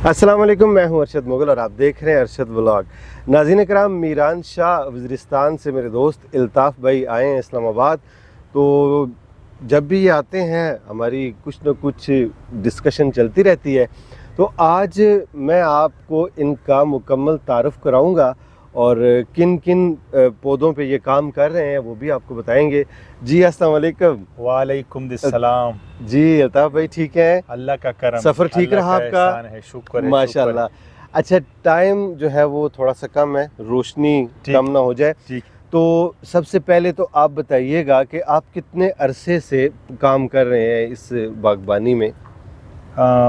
अस्सलाम वालेकुम, मैं हूं अरशद मुगल और आप देख रहे हैं अरशद व्लॉग। नाज़रीन कराम, मीरान शाह वज़ीरिस्तान से मेरे दोस्त इल्ताफ़ भाई आए हैं इस्लामाबाद। तो जब भी ये आते हैं हमारी कुछ न कुछ डिस्कशन चलती रहती है। तो आज मैं आपको इनका मुकम्मल तारुफ़ कराऊंगा और किन किन पौधों पे ये काम कर रहे हैं वो भी आपको बताएंगे। जी अस्सलाम वालेकुम। वालेकुम अस्सलाम। जी अल्ताफ़ भाई ठीक है? अल्लाह का करम, सफ़र ठीक रहा आपका? है, शुक्र है माशाल्लाह। अच्छा, टाइम जो है वो थोड़ा सा कम है, रोशनी कम ना हो जाए। ठीक। तो सबसे पहले तो आप बताइएगा कि आप कितने अरसे से काम कर रहे हैं इस बागबानी में?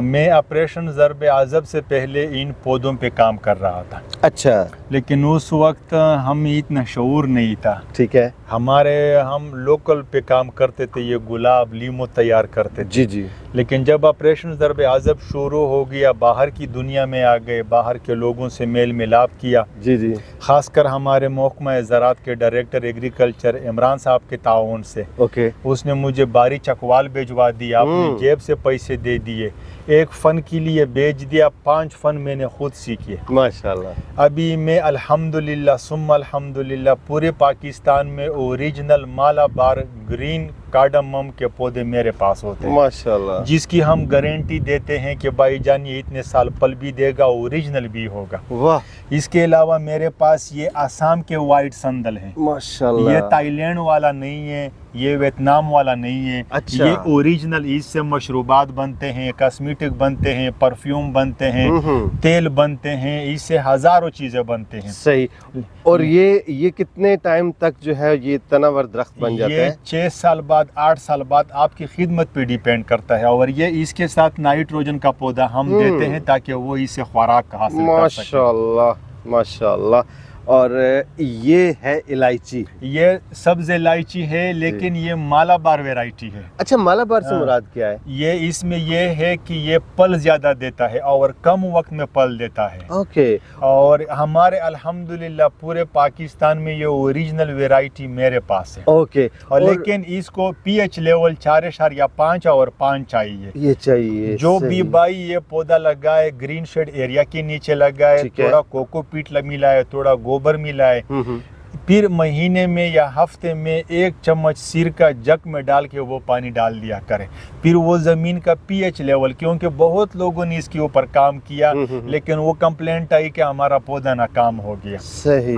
मैं ऑपरेशन ज़रब आज़ब से पहले इन पौधों पे काम कर रहा था। अच्छा, लेकिन उस वक्त हम इतना शऊर नहीं था। ठीक है। हम लोकल पे काम करते थे, ये गुलाब लीमो तैयार करते थे। जी जी। लेकिन जब ऑपरेशन ज़रब आज़ब शुरू हो गया, बाहर की दुनिया में आ गए, बाहर के लोगों से मेल मिलाप किया। जी जी। ख़ासकर हमारे महकमा ज़राअत के डायरेक्टर एग्रीकल्चर इमरान साहब के ताउन से। ओके। उसने मुझे बारी चकवाल भिजवा दिया, अपनी जेब से पैसे दे दिए, एक फ़न के लिए बेच दिया, 5 फ़न मैंने खुद सीखे माशाल्लाह। अभी मैं अल्हम्दुलिल्लाह सुम्मा अल्हम्दुलिल्लाह पूरे पाकिस्तान में ओरिजिनल मालाबार ग्रीन कार्डमम के पौधे मेरे पास होते हैं माशाल्लाह, जिसकी हम गारंटी देते हैं कि भाईजान ये इतने साल पल भी देगा, ओरिजिनल भी होगा। वाह। इसके अलावा मेरे पास ये आसाम के वाइट संदल हैं माशाल्लाह। ये ताइलैंड वाला नहीं है, ये वियतनाम वाला नहीं है। अच्छा। ये ओरिजिनल, इससे मशरूबात बनते हैं, कॉस्मेटिक बनते हैं, परफ्यूम बनते हैं, तेल बनते हैं, इससे हजारों चीजें बनते हैं। सही। और ये कितने टाइम तक जो है ये तनावर दरख्त बन जाता है? ये 6 साल बाद 8 साल बाद आपकी खिदमत पे डिपेंड करता है। और ये इसके साथ नाइट्रोजन का पौधा हम देते हैं ताकि वो इससे खुराक हासिल कर सके। माशाल्लाह माशाल्लाह। और ये है इलायची? ये सब्ज इलायची है, लेकिन ये मालाबार वैरायटी है। अच्छा, मालाबार से मुराद क्या है? ये इसमें ये है कि ये पल ज्यादा देता है और कम वक्त में पल देता है। ओके। और हमारे अल्हम्दुलिल्लाह पूरे पाकिस्तान में ये ओरिजिनल वैरायटी मेरे पास है। ओके। और लेकिन इसको पीएच लेवल 4.5 और 5 चाहिए। ये चाहिए। जो भी भाई ये पौधा लगाए, ग्रीन शेड एरिया के नीचे लगाए, थोड़ा कोकोपीट मिलाए, थोड़ा गोबर मिलाए, फिर महीने में या हफ्ते में 1 चम्मच सिरका जग में डाल के वो पानी डाल दिया करें। फिर वो जमीन का पीएच लेवल, क्योंकि बहुत लोगों ने इसके ऊपर काम किया लेकिन वो कंप्लेंट आई कि हमारा पौधा नाकाम हो गया। सही।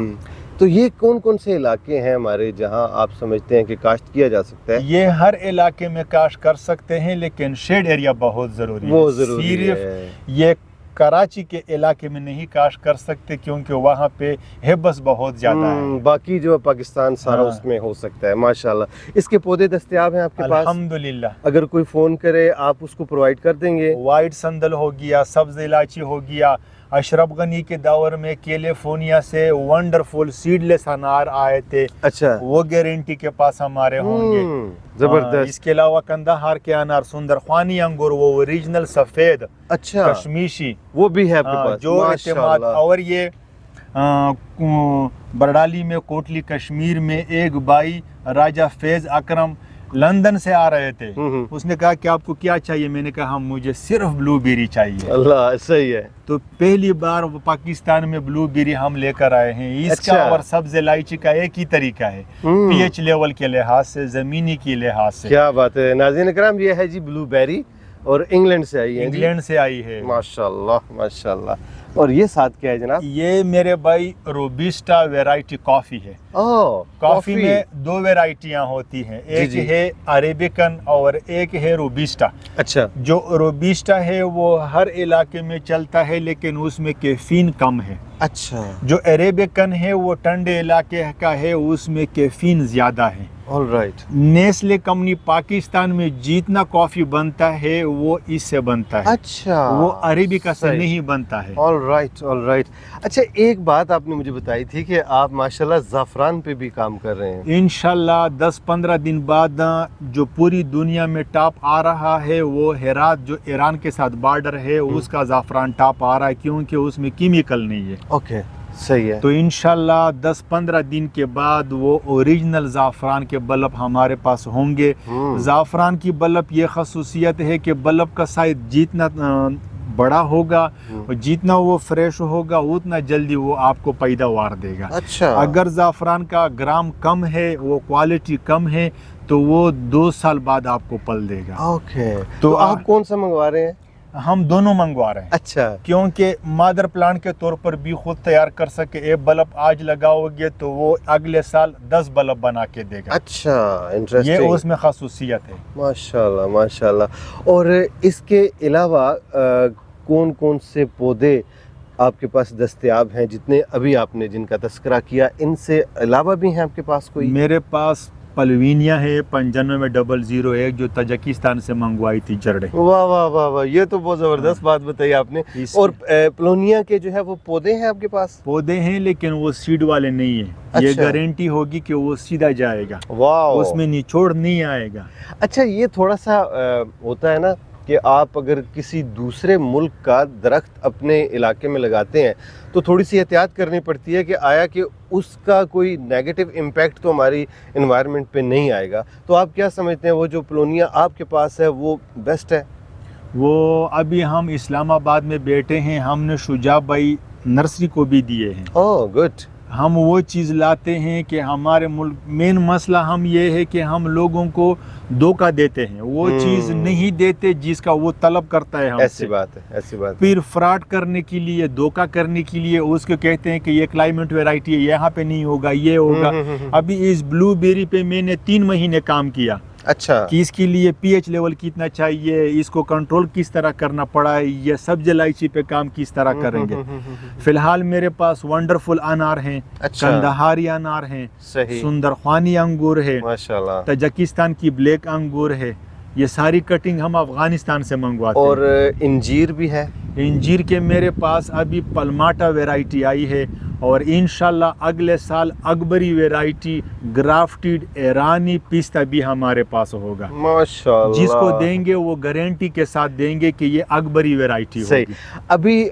तो ये कौन कौन से इलाके हैं हमारे जहां आप समझते हैं कि काश्त किया जा सकता है? ये हर इलाके में काश्त कर सकते हैं, लेकिन शेड एरिया बहुत जरूरी है। वो जरूरी है। सिर्फ ये कराची के इलाके में नहीं काश्त कर सकते क्योंकि वहाँ पे हेबस बहुत ज्यादा है। बाकी जो पाकिस्तान सारा उसमें हो सकता है। माशाल्लाह। इसके पौधे दस्तयाब हैं आपके पास? अल्हम्दुलिल्लाह। अगर कोई फोन करे आप उसको प्रोवाइड कर देंगे? वाइट संदल हो गया, सब्ज इलायची हो गया, अशरफ गनी के दौर में कैलिफोर्निया से वंडरफुल सीडलेस अनार आए थे। अच्छा। वो गारंटी के पास हमारे होंगे। जबरदस्त। इसके अलावा कंदाहार के अनार, सुंदरखानी अंगूर, वो ओरिजिनल सफेद, अच्छा, कश्मीशी, वो भी है आपके पास? जो एतमाद। और ये बरडाली में कोटली कश्मीर में एक भाई राजा फैज अकरम लंदन से आ रहे थे। उसने कहा कि आपको क्या चाहिए? मैंने कहा मुझे सिर्फ ब्लूबेरी चाहिए। अल्लाह, सही है। तो पहली बार पाकिस्तान में ब्लूबेरी हम लेकर आए हैं। इसका अच्छा। और सब्ज इलायची का एक ही तरीका है, पीएच लेवल के लिहाज से, जमीनी के लिहाज से। क्या बात है। नाज़रीन कराम, ये है जी ब्लूबेरी और इंग्लैंड से आई है। इंग्लैंड से आई है। माशाल्लाह माशाल्लाह। और ये साथ क्या है जनाब? ये मेरे भाई रोबिस्टा वैरायटी कॉफी है। ओह, कॉफी में 2 वैरायटियां होती हैं, एक है अरेबिकन और एक है रोबिस्टा। अच्छा। जो रोबिस्टा है वो हर इलाके में चलता है, लेकिन उसमें कैफीन कम है। अच्छा। जो अरेबिकन है वो ठंडे इलाके का है, उसमें कैफीन ज्यादा है। ऑलराइट। नेस्ले कंपनी पाकिस्तान में जितना कॉफी बनता है वो इससे बनता है। अच्छा। वो अरेबिका से नहीं बनता है। Alright alright. अच्छा, एक बात आपने मुझे बताई थी कि आप माशाल्लाह ज़ाफ़रान पे भी काम कर रहे हैं। इंशाल्लाह 10-15 दिन बाद जो पूरी दुनिया में टॉप आ रहा है वो हेरात, जो ईरान के साथ बॉर्डर है, उसका ज़ाफ़रान टॉप आ रहा है, क्योंकि उसमें केमिकल नहीं है। ओके, सही है। तो इंशाल्लाह 10-15 दिन के बाद वो ओरिजिनल ज़ाफ़रान के बल्ब हमारे पास होंगे। ज़ाफ़रान की बल्ब ये खसूसियत है कि बल्ब का साइज जितना बड़ा होगा और जितना वो फ्रेश होगा उतना जल्दी वो आपको पैदावार देगा। अच्छा, अगर ज़ाफ़रान का ग्राम कम है, वो क्वालिटी कम है, तो वो 2 साल बाद आपको पल देगा। ओके। तो तो आप कौन सा मंगवा रहे हैं? हम दोनों मंगवा रहे हैं, अच्छा, क्योंकि मदर प्लांट के तौर पर भी खुद तैयार कर सके। एक बल्ब आज लगाओगे तो वो अगले साल 10 बल्ब बना के देगा। अच्छा, ये इंटरेस्टिंग। उसमें खासूसियत है। माशाल्लाह माशाल्लाह। और इसके अलावा कौन कौन से पौधे आपके पास दस्तयाब हैं, जितने अभी आपने जिनका तस्करा किया, इनसे अलावा भी हैं आपके पास कोई? मेरे पास पलवीनिया है 95-001 जो तजाकिस्तान से मंगवाई थी जड़े। वाह वाह वाह वाह, ये तो बहुत ज़बरदस्त बात बताई आपने। और प्लोनिया के जो है वो पौधे हैं आपके पास? पौधे हैं लेकिन वो सीड वाले नहीं है। ये अच्छा। गारंटी होगी कि वो सीधा जाएगा, वाह, उसमें निचोड़ नहीं आएगा। अच्छा, ये थोड़ा सा होता है ना कि आप अगर किसी दूसरे मुल्क का दरख्त अपने इलाके में लगाते हैं तो थोड़ी सी एहतियात करनी पड़ती है कि आया कि उसका कोई नेगेटिव इम्पैक्ट तो हमारी एनवायरनमेंट पे नहीं आएगा। तो आप क्या समझते हैं, वो जो प्लोनिया आपके पास है वो बेस्ट है? वो अभी हम इस्लामाबाद में बैठे हैं, हमने शुजा भाई नर्सरी को भी दिए हैं। Oh good. हम वो चीज़ लाते हैं कि हमारे मुल्क, मेन मसला हम ये है कि हम लोगों को धोखा देते हैं, वो चीज़ नहीं देते जिसका वो तलब करता है हमसे। ऐसी बात है, ऐसी बात है। फिर फ्रॉड करने के लिए, धोखा करने के लिए उसको कहते हैं कि ये क्लाइमेट वेराइटी है, यहाँ पे नहीं होगा, ये होगा। अभी इस ब्लूबेरी पे मैंने 3 महीने काम किया। अच्छा, कि इसके लिए पीएच लेवल कितना चाहिए, इसको कंट्रोल किस तरह करना पड़ा है, ये सब्ज इलायची पे काम किस तरह करेंगे। फिलहाल मेरे पास वंडरफुल अनार हैं, अच्छा, कंदहारी अनार हैं, सही, सुंदरखानी अंगूर है, माशाल्लाह। तजाकिस्तान की ब्लैक अंगूर है। ये सारी कटिंग हम अफगानिस्तान से मंगवाते और हैं। इंजीर भी है? इंजीर के मेरे पास अभी पलमाटा वैरायटी आई है और इंशाल्लाह अगले साल अकबरी वैरायटी ग्राफ्टेड ईरानी पिस्ता भी हमारे पास होगा। माशाल्लाह। जिसको देंगे वो गारंटी के साथ देंगे कि ये अकबरी वैरायटी सही। होगी। अभी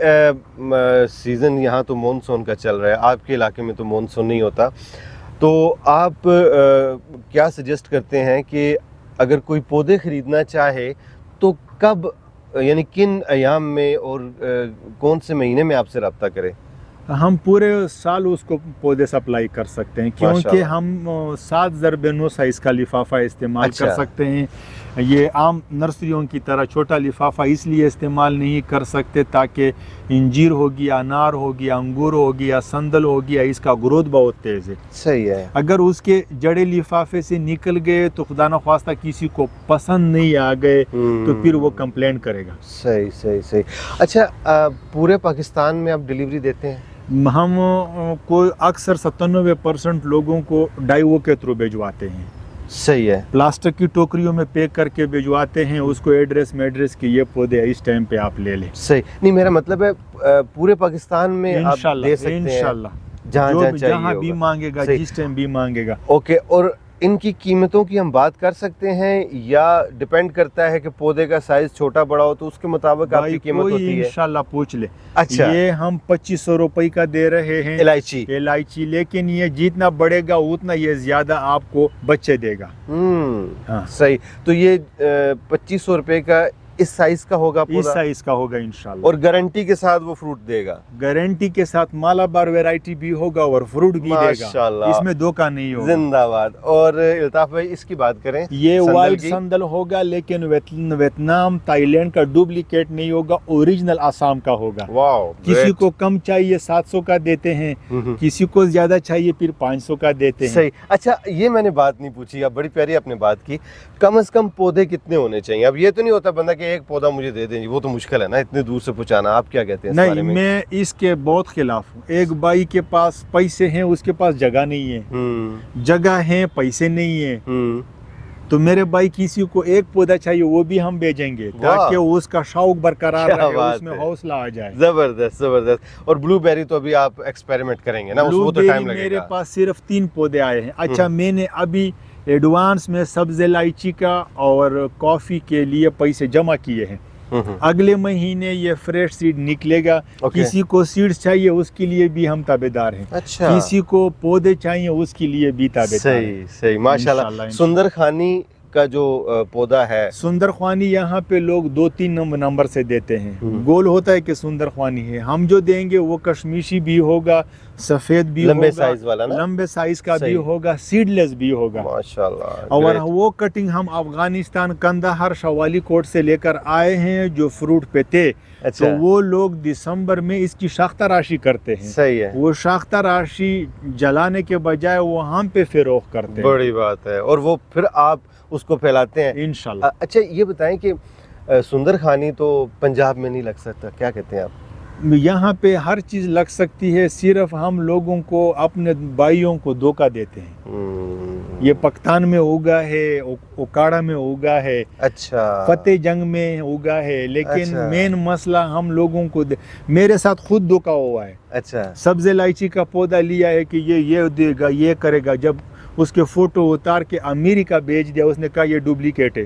सीज़न यहाँ तो मॉनसून का चल रहा है, आपके इलाके में तो मॉनसून नहीं होता, तो आप क्या सजेस्ट करते हैं कि अगर कोई पौधे ख़रीदना चाहे तो कब, यानी किन अयाम में और कौन से महीने में आपसे रब्ता करें? हम पूरे साल उसको पौधे सप्लाई कर सकते हैं, क्योंकि हम 7 ज़रबे-9 साइज़ का लिफाफा इस्तेमाल कर सकते हैं। ये आम नर्सरियों की तरह छोटा लिफाफा इसलिए इस्तेमाल नहीं कर सकते ताकि इंजीर होगी, अनार होगी, अंगूर होगी या संदल होगी, या इसका ग्रोथ बहुत तेज़ है। सही है। अगर उसके जड़े लिफाफे से निकल गए तो खुदा न ख्वास्ता किसी को पसंद नहीं आ गए तो फिर वो कंप्लेंट करेगा। सही सही सही। अच्छा, पूरे पाकिस्तान में आप डिलीवरी देते हैं? हम को अक्सर 97% लोगों को डाइवो के थ्रू भिजवाते हैं। सही है। प्लास्टिक की टोकरियों में पैक करके भिजवाते हैं, उसको एड्रेस के ये पौधे इस टाइम पे आप ले लें। सही नहीं, मेरा मतलब है पूरे पाकिस्तान में आप दे सकते हैं इंशाल्लाह, जहाँ भी मांगेगा, जिस टाइम भी मांगेगा। ओके। और इनकी कीमतों की हम बात कर सकते हैं या डिपेंड करता है कि पौधे का साइज छोटा बड़ा हो तो उसके मुताबिक आपकी कीमत होती है? इंशाल्लाह पूछ ले। अच्छा, ये हम 2500 रुपए का दे रहे हैं इलायची, लेकिन ये जितना बढ़ेगा उतना ये ज्यादा आपको बच्चे देगा। हाँ। सही। तो ये 2500 रुपए का इस साइज का होगा? इस साइज का होगा इंशाल्लाह। और गारंटी के साथ वो फ्रूट देगा? गारंटी के साथ मालाबार वैरायटी भी होगा और फ्रूट भी देगा, इसमें धोखा नहीं होगा। जिंदाबाद। और इल्ताफ भाई इसकी बात करें, ये वाइट संदल होगा, लेकिन वियतनाम थाईलैंड का डुप्लीकेट नहीं होगा, ओरिजिनल आसाम का होगा। वाओ। किसी को कम चाहिए 700 का देते हैं, किसी को ज्यादा चाहिए फिर 500 का देते हैं। सही। अच्छा, ये मैंने बात नहीं पूछी, अब बड़ी प्यारी आपने बात की। कम से कम पौधे कितने होने चाहिए? अब ये तो नहीं होता बंदा कि एक पौधा मुझे दे दें, वो तो मुश्किल है ना इतने दूर से पहुंचाना। आप क्या कहते हैं? नहीं, मैं इसके बहुत खिलाफ हूँ। एक भाई के पास पैसे हैं, उसके पास जगह नहीं है, जगह है पैसे नहीं है, तो मेरे भाई किसी को एक पौधा चाहिए वो भी हम भेजेंगे ताकि उसका शौक बरकरार रहे, उसमें हौसला आ जाए। जबरदस्त जबरदस्त। और ब्लूबेरी तो अभी आप एक्सपेरिमेंट करेंगे ना, वो तो टाइम लगेगा। मेरे पास सिर्फ 3 पौधे आए हैं। अच्छा, मैंने अभी एडवांस में सब्ज इलायची का और कॉफी के लिए पैसे जमा किए हैं। अगले महीने ये फ्रेश सीड निकलेगा। किसी को सीड्स चाहिए उसके लिए भी हम ताबेदार हैं। अच्छा। किसी को पौधे चाहिए उसके लिए भी ताबेदार हैं। सही सही, माशाल्लाह। सुंदरखानी का जो पौधा है? सुंदर ख्वानी यहाँ पे लोग 2-3 नंबर से देते हैं। गोल होता है कि सुंदर ख्वानी है, हम जो देंगे वो कश्मीशी भी होगा, सफेद भी लंबे होगा, साइज वाला ना? लंबे साइज का सही। भी होगा, सीडलेस भी होगा। माशाल्लाह। और great। वो कटिंग हम अफगानिस्तान कंदाहार शवाली कोट से लेकर आए हैं जो फ्रूट पे थे। अच्छा। तो वो लोग दिसंबर में इसकी शाख्ता राशि करते हैं। सही है, वो शाख्ता राशि जलाने के बजाय वो हम पे फरोख्त करते हैं बड़ी बात है, और वो फिर आप उसको फैलाते हैं इंशाल्लाह। अच्छा ये बताएं कि सुंदर खानी तो पंजाब में नहीं लग सकता, क्या कहते हैं आप? यहाँ पे हर चीज लग सकती है, सिर्फ हम लोगों को अपने भाइयों को धोखा देते हैं। ये पकतान में उगा है, ओकाड़ा में उगा है, अच्छा, फतेह जंग में उगा है, लेकिन अच्छा। मेन मसला हम लोगों को मेरे साथ खुद धोखा हुआ है। अच्छा, सब्ज इलायची का पौधा लिया है कि ये देगा, ये करेगा, जब उसके फोटो उतार के अमेरिका भेज दिया, उसने कहा ये डुप्लीकेट है।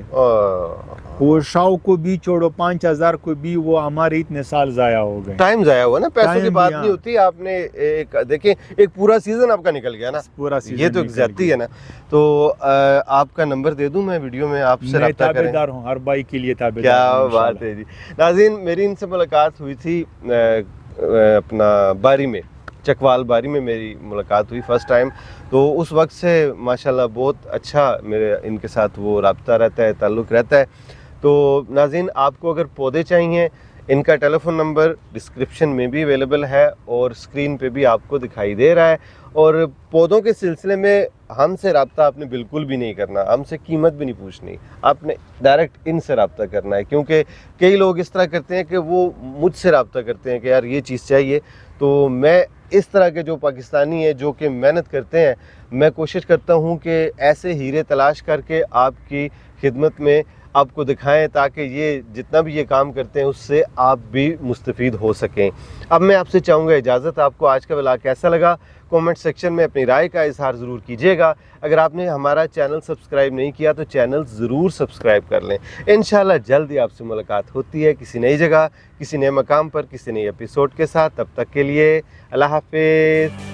वो 100 को भी छोड़ो, 5000 को भी, वो हमारे इतने साल जाया हो गए। टाइम जाया हुआ ना, पैसों की टाइम बात यहाँ। नहीं होती। आपने एक देखिए, एक पूरा सीजन आपका निकल गया ना, पूरा सीजन ये तो निकल ज्यादती गया। है ना। तो आपका नंबर दे दूं मैं वीडियो में, आपसे मैं रब्ता करें? ताबेदार हूँ, हर भाई के लिए ताबेदार क्या हूँ इंशाल्लाह। बात है जी। नाज़रीन, मेरी इनसे मुलाकात हुई थी अपना बारी में, चकवाल बारी में मेरी मुलाकात हुई फर्स्ट टाइम। तो उस वक्त से माशाल्लाह बहुत अच्छा मेरे इनके साथ वो रब्ता रहता है, ताल्लुक़ रहता है। तो नाज़रीन, आपको अगर पौधे चाहिए, इनका टेलीफोन नंबर डिस्क्रिप्शन में भी अवेलेबल है और स्क्रीन पे भी आपको दिखाई दे रहा है। और पौधों के सिलसिले में हमसे रब्ता आपने बिल्कुल भी नहीं करना, हमसे कीमत भी नहीं पूछनी, आपने डायरेक्ट इनसे रब्ता करना है। क्योंकि कई लोग इस तरह करते हैं कि वो मुझसे रब्ता करते हैं कि यार ये चीज़ चाहिए। तो मैं इस तरह के जो पाकिस्तानी हैं जो कि मेहनत करते हैं, मैं कोशिश करता हूँ कि ऐसे हीरे तलाश करके आपकी खिदमत में आपको दिखाएं, ताकि ये जितना भी ये काम करते हैं उससे आप भी मुस्तफ़ीद हो सकें। अब मैं आपसे चाहूँगा इजाज़त। आपको आज का व्लॉग कैसा लगा कमेंट सेक्शन में अपनी राय का इजहार ज़रूर कीजिएगा। अगर आपने हमारा चैनल सब्सक्राइब नहीं किया तो चैनल ज़रूर सब्सक्राइब कर लें। इंशाल्लाह जल्द ही आपसे मुलाकात होती है किसी नई जगह, किसी नए मकाम पर, किसी नए एपिसोड के साथ। तब तक के लिए अल्लाह हाफिज़।